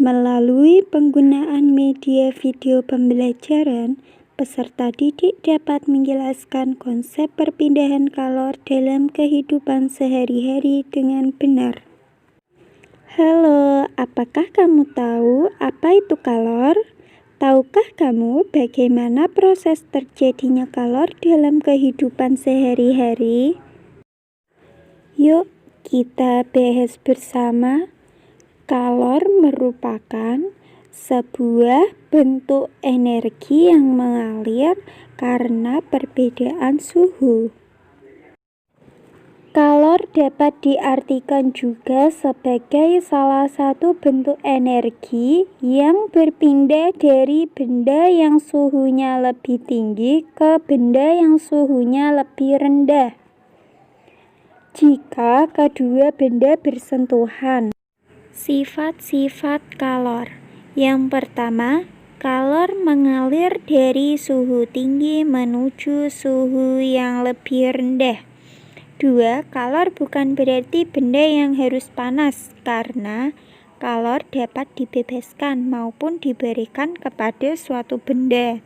Melalui penggunaan media video pembelajaran, peserta didik dapat menjelaskan konsep perpindahan kalor dalam kehidupan sehari-hari dengan benar. Halo, apakah kamu tahu apa itu kalor? Tahukah kamu bagaimana proses terjadinya kalor dalam kehidupan sehari-hari? Yuk, kita bahas bersama. Kalor merupakan sebuah bentuk energi yang mengalir karena perbedaan suhu. Kalor dapat diartikan juga sebagai salah satu bentuk energi yang berpindah dari benda yang suhunya lebih tinggi ke benda yang suhunya lebih rendah. Jika kedua benda bersentuhan. Sifat-sifat kalor. Yang pertama, kalor mengalir dari suhu tinggi menuju suhu yang lebih rendah. 2. Kalor bukan berarti benda yang harus panas, karena kalor dapat dibebaskan maupun diberikan kepada suatu benda.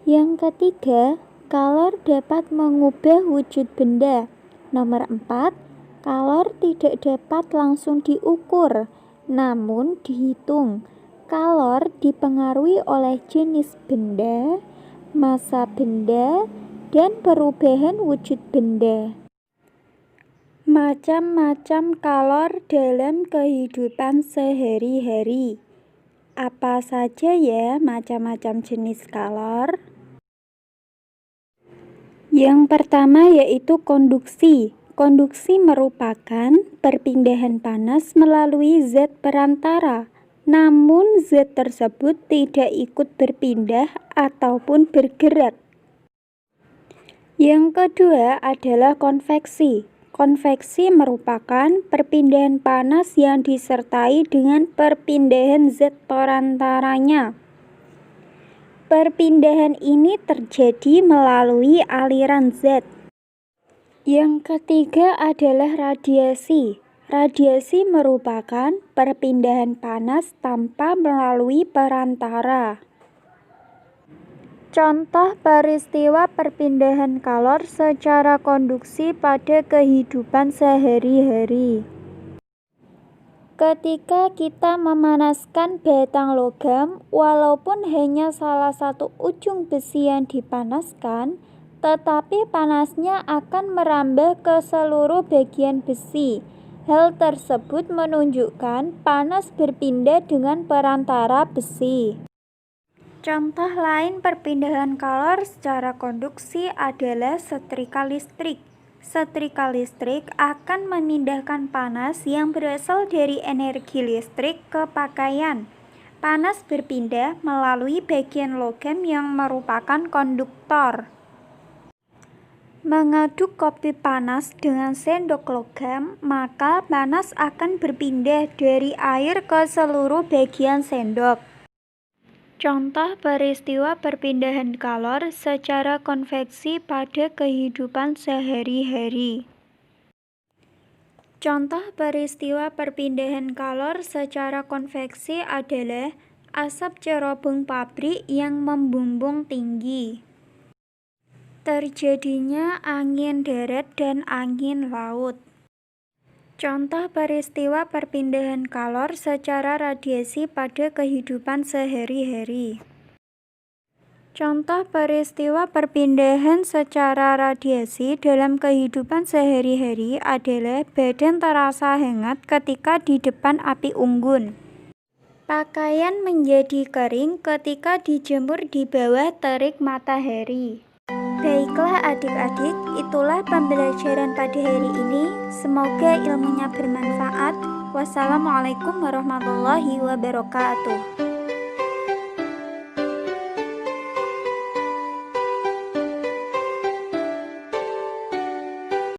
Yang ketiga, kalor dapat mengubah wujud benda. Nomor 4. Kalor tidak dapat langsung diukur, namun dihitung. Kalor dipengaruhi oleh jenis benda, massa benda, dan perubahan wujud benda. Macam-macam kalor dalam kehidupan sehari-hari. Apa saja ya macam-macam jenis kalor? Yang pertama yaitu konduksi. Konduksi merupakan perpindahan panas melalui zat perantara, namun zat tersebut tidak ikut berpindah ataupun bergerak. Yang kedua adalah konveksi. Konveksi merupakan perpindahan panas yang disertai dengan perpindahan zat perantaranya. Perpindahan ini terjadi melalui aliran zat. Yang ketiga adalah radiasi. Radiasi merupakan perpindahan panas tanpa melalui perantara. Contoh peristiwa perpindahan kalor secara konduksi pada kehidupan sehari-hari. Ketika kita memanaskan batang logam, walaupun hanya salah satu ujung besi yang dipanaskan, tetapi panasnya akan merambah ke seluruh bagian besi. Hal tersebut menunjukkan panas berpindah dengan perantara besi. Contoh lain perpindahan kalor secara konduksi adalah setrika listrik. Setrika listrik akan memindahkan panas yang berasal dari energi listrik ke pakaian. Panas berpindah melalui bagian logam yang merupakan konduktor. Mengaduk kopi panas dengan sendok logam, maka panas akan berpindah dari air ke seluruh bagian sendok. Contoh peristiwa perpindahan kalor secara konveksi pada kehidupan sehari-hari. Contoh peristiwa perpindahan kalor secara konveksi adalah asap cerobong pabrik yang membumbung tinggi. Terjadinya angin darat dan angin laut. Contoh peristiwa perpindahan kalor secara radiasi pada kehidupan sehari-hari. Contoh peristiwa perpindahan secara radiasi dalam kehidupan sehari-hari adalah badan terasa hangat ketika di depan api unggun. Pakaian menjadi kering ketika dijemur di bawah terik matahari. Baiklah adik-adik, itulah pembelajaran pada hari ini. Semoga ilmunya bermanfaat. Wassalamualaikum warahmatullahi wabarakatuh.